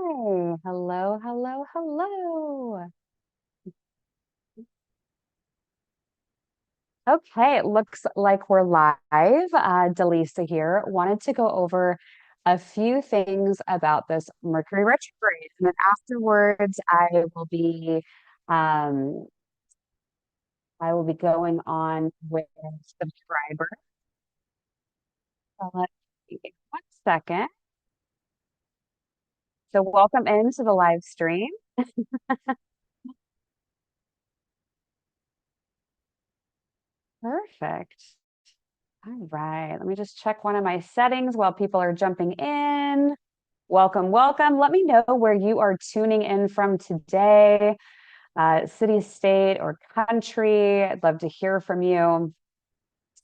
Hello, hello, hello. Okay, it looks like we're live. Dallisa here. Wanted to go over a few things about this Mercury retrograde, and then afterwards, um, I will be going on with subscribers. So let's see, 1 second. So welcome into the live stream. Perfect. All right, let me just check one of my settings while people are jumping in. Welcome, welcome. Let me know where you are tuning in from today, city, state, or country. I'd love to hear from you.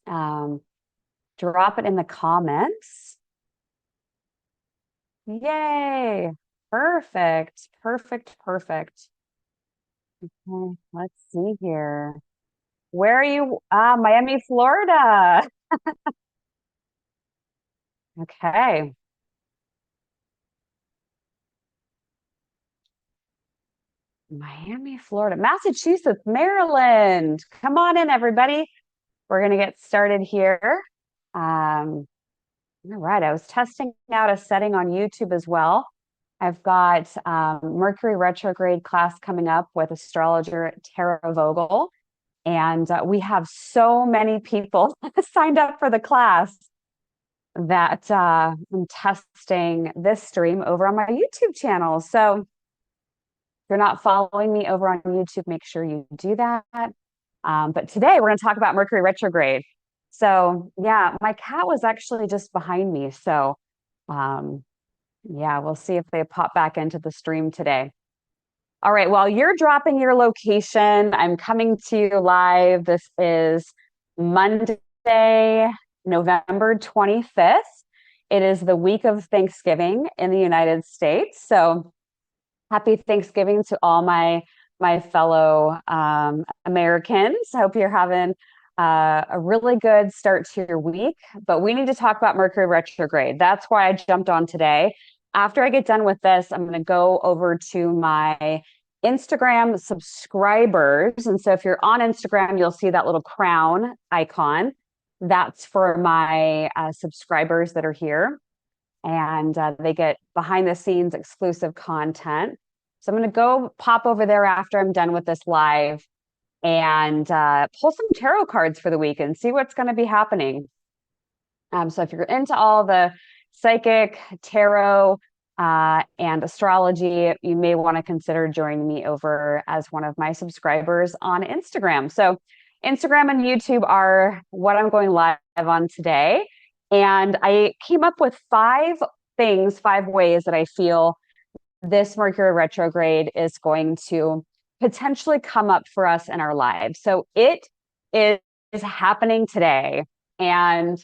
Um, Drop it in the comments. Yay! Perfect, perfect, perfect. Okay, let's see here. Where are you? Miami, Florida. Okay. Miami, Florida, Massachusetts, Maryland. Come on in, everybody. We're going to get started here. All right, I was testing out a setting on YouTube as well. I've got Mercury Retrograde class coming up with astrologer Tara Vogel. And we have so many people signed up for the class that I'm testing this stream over on my YouTube channel. So if you're not following me over on YouTube, make sure you do that. But today we're going to talk about Mercury retrograde. So yeah, my cat was actually just behind me. So yeah, we'll see if they pop back into the stream today. All right, while you're dropping your location, I'm coming to you live. This is Monday, November 25th. It is the week of Thanksgiving in the United States. So happy Thanksgiving to all my fellow Americans. I hope you're having a really good start to your week. But we need to talk about Mercury retrograde. That's why I jumped on today. After I get done with this, I'm going to go over to my Instagram subscribers. And so if you're on Instagram, you'll see that little crown icon. That's for my subscribers that are here. And they get behind the scenes exclusive content. So I'm going to go pop over there after I'm done with this live and pull some tarot cards for the week and see what's going to be happening. So if you're into all the psychic, tarot, and astrology, you may want to consider joining me over as one of my subscribers on Instagram. So Instagram and YouTube are what I'm going live on today. And I came up with 5 ways that I feel this Mercury retrograde is going to potentially come up for us in our lives. So it is happening today, and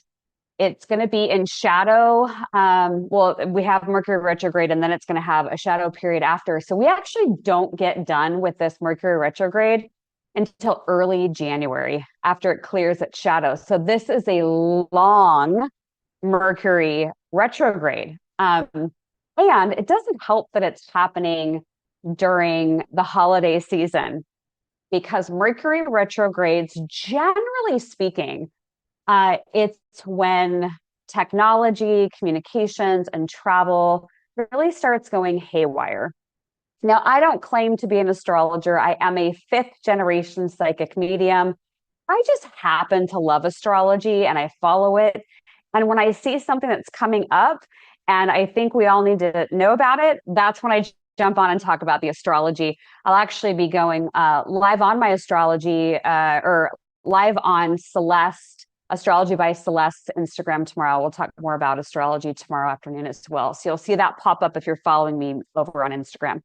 it's going to be in shadow. Well, we have Mercury retrograde, and then it's going to have a shadow period after. So we actually don't get done with this Mercury retrograde until early January after it clears its shadow. So this is a long Mercury retrograde. And it doesn't help that it's happening during the holiday season because Mercury retrogrades, generally speaking, it's when technology, communications, and travel really starts going haywire. Now, I don't claim to be an astrologer. I am a 5th-generation psychic medium. I just happen to love astrology and I follow it. And when I see something that's coming up and I think we all need to know about it, that's when I jump on and talk about the astrology. I'll actually be going live on my astrology or live on Celeste, Astrology by Celeste's Instagram tomorrow. We'll talk more about astrology tomorrow afternoon as well. So you'll see that pop up if you're following me over on Instagram.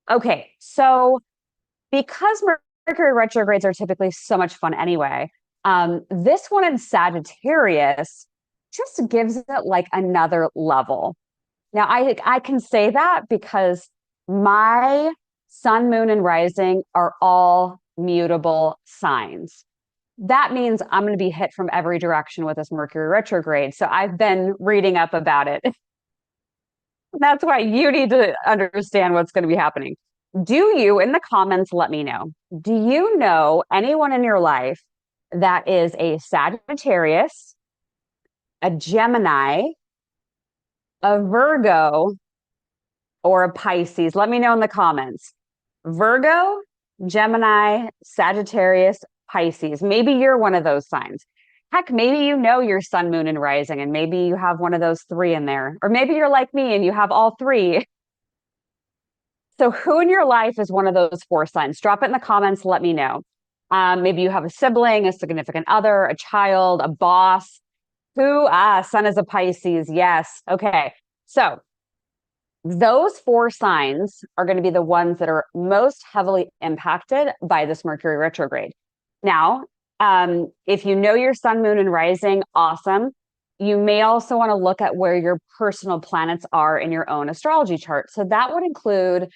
Okay, so because Mercury retrogrades are typically so much fun anyway, this one in Sagittarius just gives it like another level. Now, I can say that because my sun, moon, and rising are all mutable signs. That means I'm going to be hit from every direction with this Mercury retrograde. So I've been reading up about it. That's why you need to understand what's going to be happening. Do you, in the comments, let me know, do you know anyone in your life that is a Sagittarius, a Gemini, a Virgo, or a Pisces? Let me know in the comments. Virgo, Gemini, Sagittarius, Pisces. Maybe you're one of those signs. Heck, maybe you know your sun, moon, and rising, and maybe you have one of those three in there. Or maybe you're like me and you have all three. So, who in your life is one of those four signs? Drop it in the comments. Let me know. Maybe you have a sibling, a significant other, a child, a boss. Who? Sun is a Pisces. Yes. Okay. So, those four signs are going to be the ones that are most heavily impacted by this Mercury retrograde. Now, if you know your sun, moon, and rising, awesome. You may also want to look at where your personal planets are in your own astrology chart. So that would include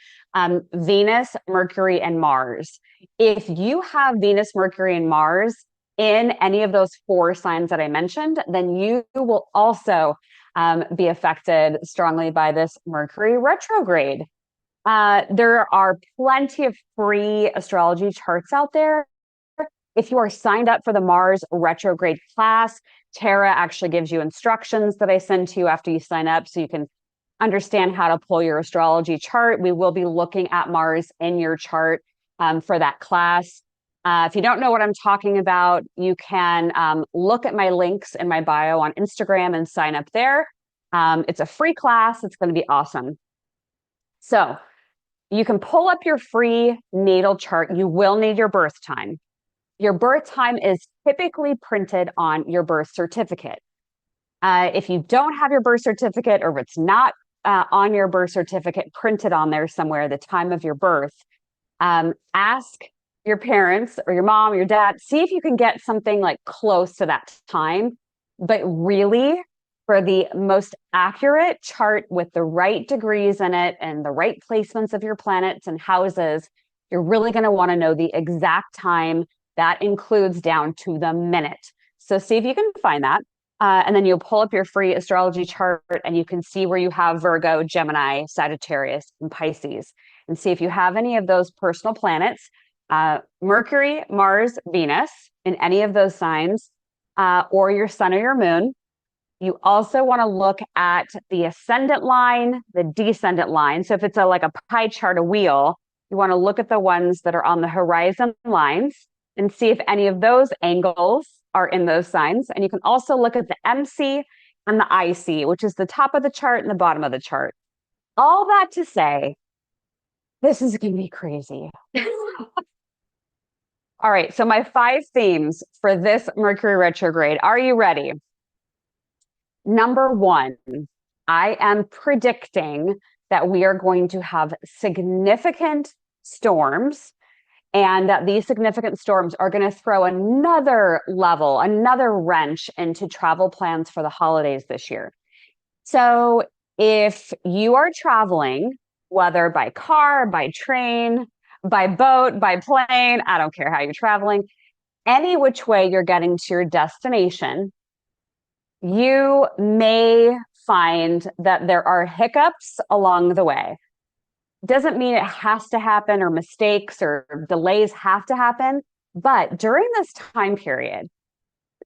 Venus, Mercury, and Mars. If you have Venus, Mercury, and Mars in any of those four signs that I mentioned, then you will also be affected strongly by this Mercury retrograde. There are plenty of free astrology charts out there. If you are signed up for the Mars retrograde class, Tara actually gives you instructions that I send to you after you sign up so you can understand how to pull your astrology chart. We will be looking at Mars in your chart for that class. If you don't know what I'm talking about, you can look at my links in my bio on Instagram and sign up there. It's a free class. It's going to be awesome. So you can pull up your free natal chart. You will need your birth time. Your birth time is typically printed on your birth certificate. If you don't have your birth certificate, or if it's not on your birth certificate printed on there somewhere, the time of your birth, ask your parents or your mom or your dad, see if you can get something like close to that time. But really, for the most accurate chart with the right degrees in it and the right placements of your planets and houses, you're really going to want to know the exact time. That includes down to the minute. So see if you can find that. And then you'll pull up your free astrology chart and you can see where you have Virgo, Gemini, Sagittarius, and Pisces. And see if you have any of those personal planets, Mercury, Mars, Venus, in any of those signs, or your sun or your moon. You also want to look at the ascendant line, the descendant line. So if it's like a pie chart, a wheel, you want to look at the ones that are on the horizon lines and see if any of those angles are in those signs. And you can also look at the MC and the IC, which is the top of the chart and the bottom of the chart. All that to say, this is going to be crazy. All right, so my 5 themes for this Mercury retrograde. Are you ready? Number 1, I am predicting that we are going to have significant storms, and that these significant storms are going to throw another level, another wrench into travel plans for the holidays this year. So if you are traveling, whether by car, by train, by boat, by plane, I don't care how you're traveling, any which way you're getting to your destination, you may find that there are hiccups along the way. Doesn't mean it has to happen or mistakes or delays have to happen. But during this time period,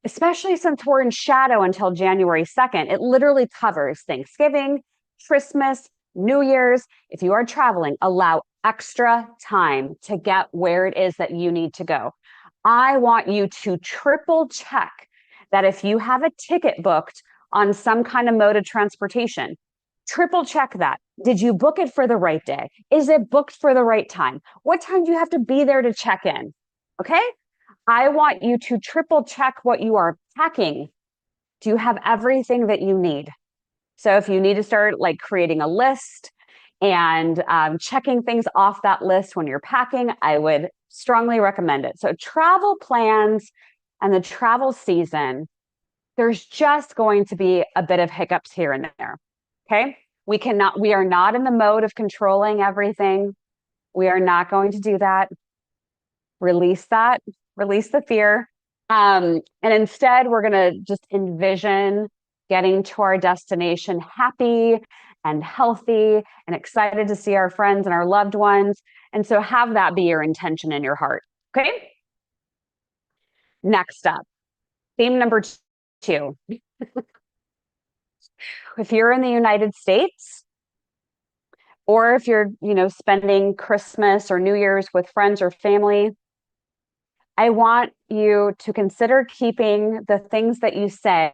especially since we're in shadow until January 2nd, it literally covers Thanksgiving, Christmas, New Year's. If you are traveling, allow extra time to get where it is that you need to go. I want you to triple check that if you have a ticket booked on some kind of mode of transportation, triple check that. Did you book it for the right day? Is it booked for the right time? What time do you have to be there to check in? Okay. I want you to triple check what you are packing. Do you have everything that you need? So if you need to start like creating a list and checking things off that list when you're packing, I would strongly recommend it. So travel plans and the travel season, there's just going to be a bit of hiccups here and there. Okay. We are not in the mode of controlling everything. We are not going to do that. Release the fear. And instead, we're going to just envision getting to our destination happy and healthy and excited to see our friends and our loved ones. And so have that be your intention in your heart. Okay. Next up, theme number 2. If you're in the United States, or if you're, spending Christmas or New Year's with friends or family, I want you to consider keeping the things that you say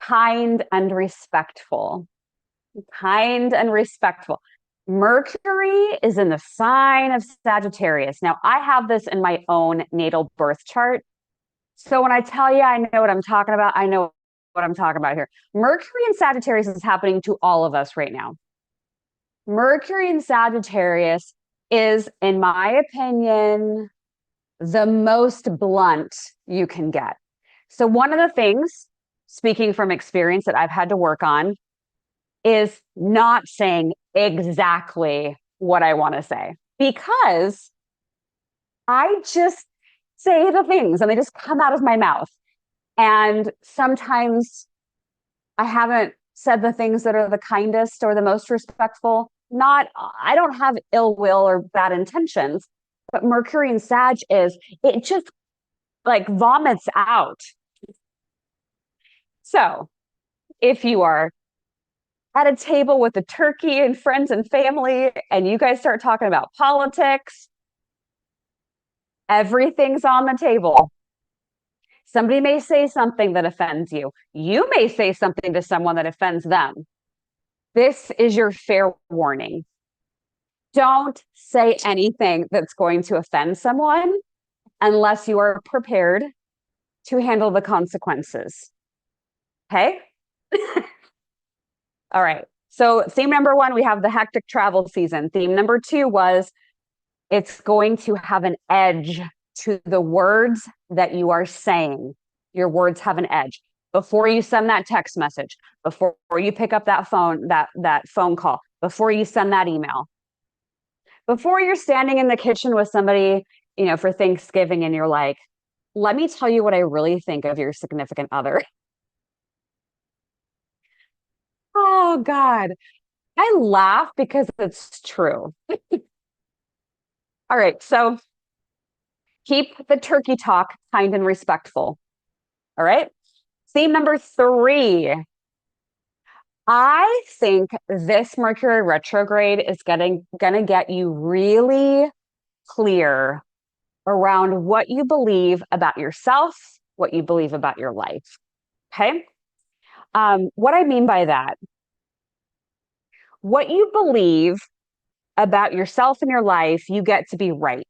kind and respectful. Kind and respectful. Mercury is in the sign of Sagittarius. Now, I have this in my own natal birth chart. So when I tell you I know what I'm talking about, I know what I'm talking about here. Mercury in Sagittarius is happening to all of us right now. Mercury in Sagittarius is, in my opinion, the most blunt you can get. So one of the things, speaking from experience, that I've had to work on is not saying exactly what I want to say, because I just say the things and they just come out of my mouth. And sometimes I haven't said the things that are the kindest or the most respectful. I don't have ill will or bad intentions, but Mercury in Sag it just like vomits out. So if you are at a table with a turkey and friends and family, and you guys start talking about politics, everything's on the table. Somebody may say something that offends you. You may say something to someone that offends them. This is your fair warning. Don't say anything that's going to offend someone unless you are prepared to handle the consequences. Okay? All right. So theme number 1, we have the hectic travel season. Theme number 2 was it's going to have an edge to the words that you are saying. Your words have an edge. Before you send that text message, before you pick up that phone call, before you send that email, before you're standing in the kitchen with somebody, for Thanksgiving, and you're like, let me tell you what I really think of your significant other. Oh God, I laugh because it's true. All right, so keep the turkey talk kind and respectful. All right. Theme number 3. I think this Mercury retrograde is gonna get you really clear around what you believe about yourself, what you believe about your life. Okay. What I mean by that, what you believe about yourself and your life, you get to be right.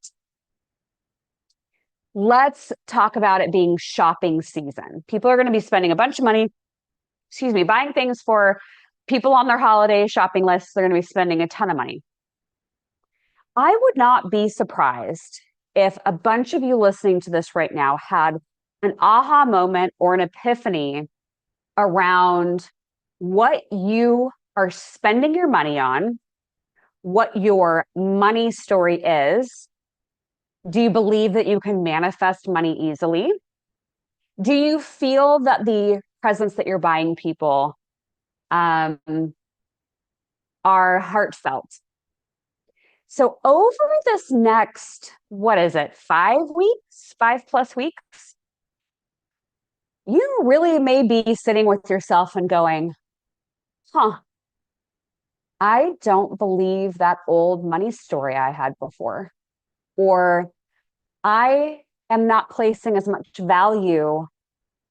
Let's talk about it being shopping season. People are going to be spending a bunch of money, buying things for people on their holiday shopping lists. They're going to be spending a ton of money. I would not be surprised if a bunch of you listening to this right now had an aha moment or an epiphany around what you are spending your money on, what your money story is. Do you believe that you can manifest money easily? Do you feel that the presents that you're buying people are heartfelt? So over this next, 5 weeks, 5+ weeks, you really may be sitting with yourself and going, I don't believe that old money story I had before. Or I am not placing as much value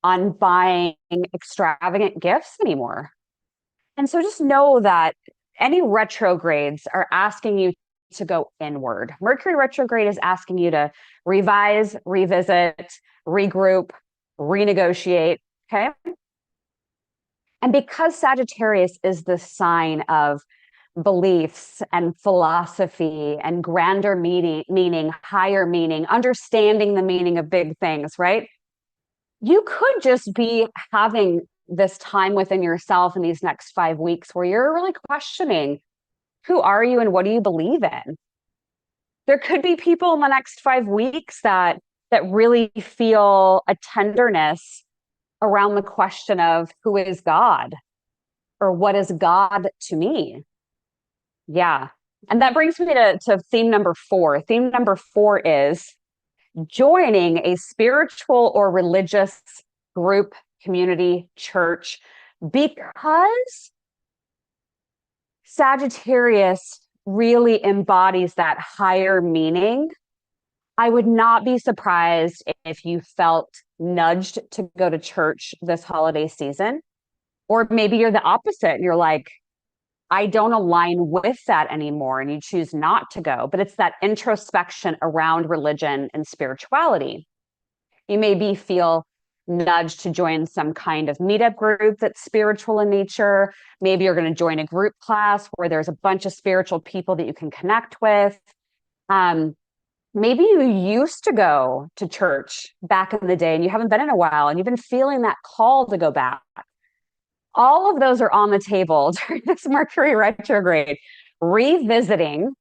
on buying extravagant gifts anymore. And so just know that any retrogrades are asking you to go inward. Mercury retrograde is asking you to revise, revisit, regroup, renegotiate. Okay. And because Sagittarius is the sign of beliefs and philosophy and grander meaning, higher meaning, understanding the meaning of big things, right? You could just be having this time within yourself in these next 5 weeks where you're really questioning, who are you and what do you believe in? There could be people in the next 5 weeks that really feel a tenderness around the question of who is God? Or what is God to me? Yeah. And that brings me to theme number 4. Theme number 4 is joining a spiritual or religious group, community, church, because Sagittarius really embodies that higher meaning. I would not be surprised if you felt nudged to go to church this holiday season. Or maybe you're the opposite and you're like, I don't align with that anymore, and you choose not to go. But it's that introspection around religion and spirituality. You maybe feel nudged to join some kind of meetup group that's spiritual in nature. Maybe you're going to join a group class where there's a bunch of spiritual people that you can connect with. Maybe you used to go to church back in the day and you haven't been in a while and you've been feeling that call to go back. All of those are on the table during this Mercury retrograde, revisiting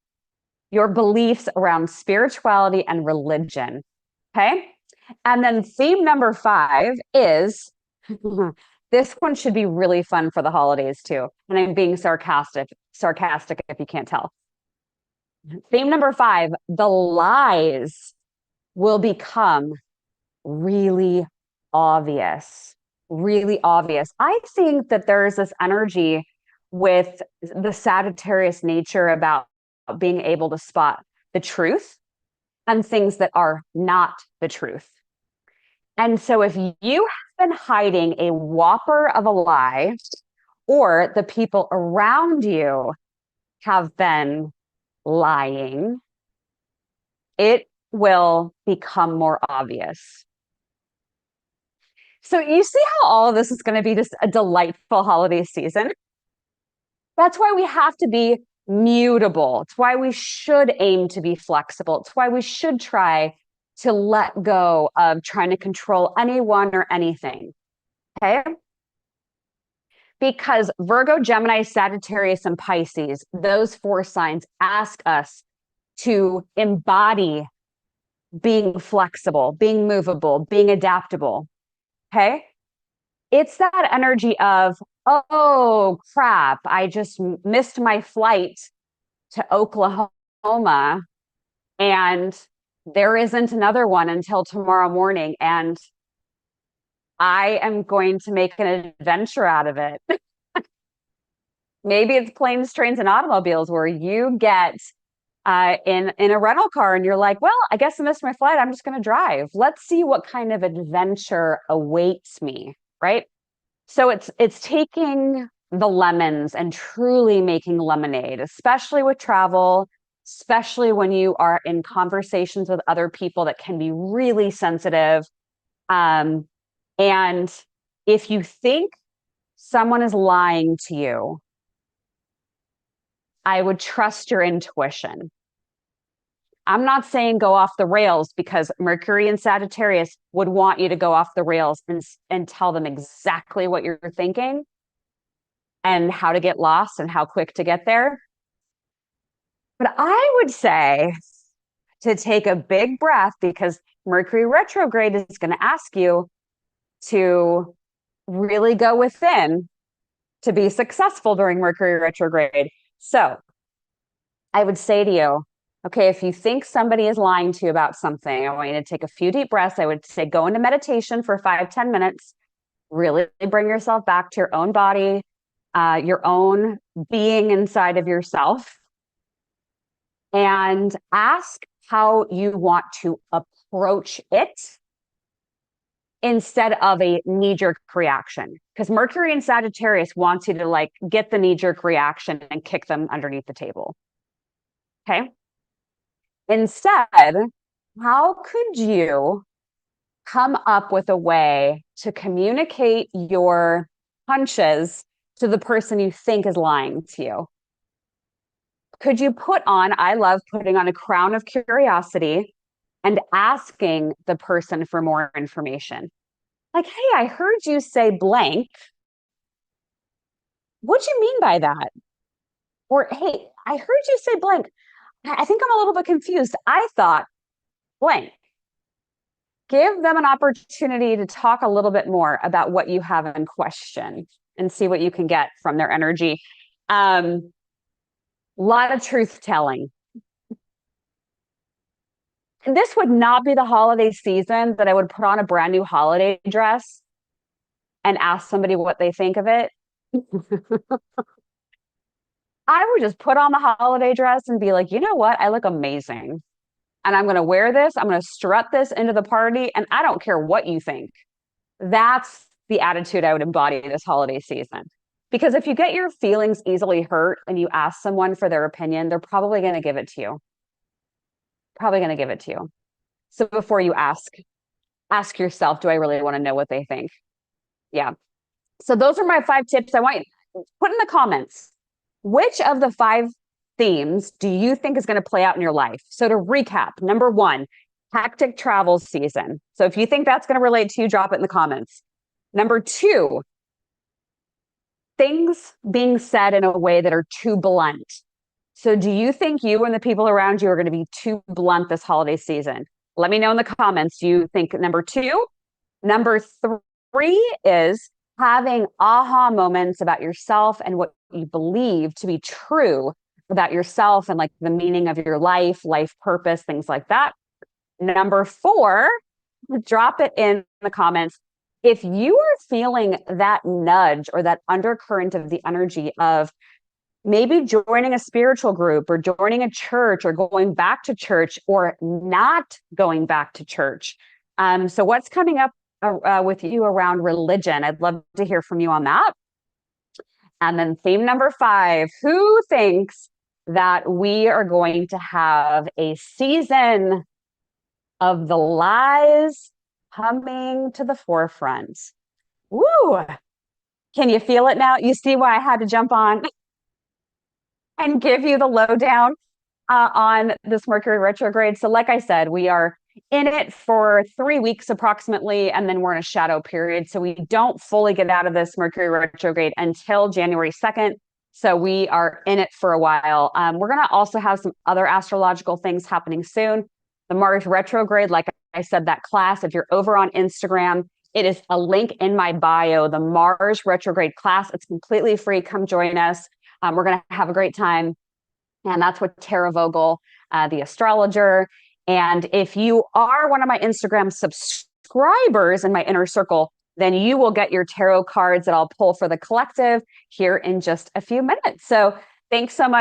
your beliefs around spirituality and religion. Okay. And then theme number 5 is this one should be really fun for the holidays too. And I'm being sarcastic if you can't tell. Theme number 5, the lies will become really obvious. Really obvious. I think that there's this energy with the Sagittarius nature about being able to spot the truth and things that are not the truth. And so if you have been hiding a whopper of a lie, or the people around you have been lying, it will become more obvious. So you see how all of this is going to be just a delightful holiday season? That's why we have to be mutable. It's why we should aim to be flexible. It's why we should try to let go of trying to control anyone or anything. Okay? Because Virgo, Gemini, Sagittarius, and Pisces, those 4 signs ask us to embody being flexible, being movable, being adaptable. Okay. It's that energy of, oh crap, I just missed my flight to Oklahoma and there isn't another one until tomorrow morning. And I am going to make an adventure out of it. Maybe it's planes, trains, and automobiles where you get in a rental car and you're like, well, I guess I missed my flight. I'm just going to drive. Let's see what kind of adventure awaits me, right? So it's taking the lemons and truly making lemonade, especially with travel, especially when you are in conversations with other people that can be really sensitive. And if you think someone is lying to you, I would trust your intuition. I'm not saying go off the rails, because Mercury and Sagittarius would want you to go off the rails and tell them exactly what you're thinking and how to get lost and how quick to get there. But I would say to take a big breath, because Mercury retrograde is going to ask you to really go within to be successful during Mercury retrograde. So I would say to you, okay, if you think somebody is lying to you about something, I want you to take a few deep breaths. I would say go into meditation for 5-10 minutes. Really bring yourself back to your own body, your own being inside of yourself, and ask how you want to approach it instead of a knee-jerk reaction. Because Mercury and Sagittarius wants you to like get the knee-jerk reaction and kick them underneath the table. Okay. Instead, how could you come up with a way to communicate your hunches to the person you think is lying to you? Could you I love putting on a crown of curiosity and asking the person for more information. Like, hey, I heard you say blank. What do you mean by that? Or, hey, I heard you say blank. I think I'm a little bit confused. I thought blank. Give them an opportunity to talk a little bit more about what you have in question. and see what you can get from their energy. A lot of truth telling. This would not be the holiday season that I would put on a brand new holiday dress and ask somebody what they think of it. I would just put on the holiday dress and be like, you know what? I look amazing. And I'm going to wear this. I'm going to strut this into the party. And I don't care what you think. That's the attitude I would embody this holiday season. Because if you get your feelings easily hurt and you ask someone for their opinion, they're probably going to give it to you. Probably going to give it to you. So before you ask yourself, do I really want to know what they think? Yeah. So those are my 5 tips. I want you to put in the comments, which of the 5 themes do you think is going to play out in your life? So to recap, number 1, hectic travel season. So if you think that's going to relate to you, drop it in the comments. Number 2, things being said in a way that are too blunt. So do you think you and the people around you are going to be too blunt this holiday season? Let me know in the comments. Do you think number 2? Number 3 is having aha moments about yourself and what you believe to be true about yourself and like the meaning of your life purpose, things like that. Number 4, drop it in the comments. If you are feeling that nudge or that undercurrent of the energy of maybe joining a spiritual group or joining a church or going back to church or not going back to church. So what's coming up with you around religion? I'd love to hear from you on that. And then theme number 5, who thinks that we are going to have a season of the lies coming to the forefront? Woo! Can you feel it now? You see why I had to jump on and give you the lowdown on this Mercury retrograde. So like I said, we are in it for 3 weeks approximately, and then we're in a shadow period. So we don't fully get out of this Mercury retrograde until January 2nd. So we are in it for a while. We're going to also have some other astrological things happening soon. The Mars retrograde, like I said, that class, if you're over on Instagram, it is a link in my bio, the Mars retrograde class. It's completely free. Come join us. We're going to have a great time. And that's with Tara Vogel, the astrologer. And if you are one of my Instagram subscribers in my inner circle, then you will get your tarot cards that I'll pull for the collective here in just a few minutes. So thanks so much.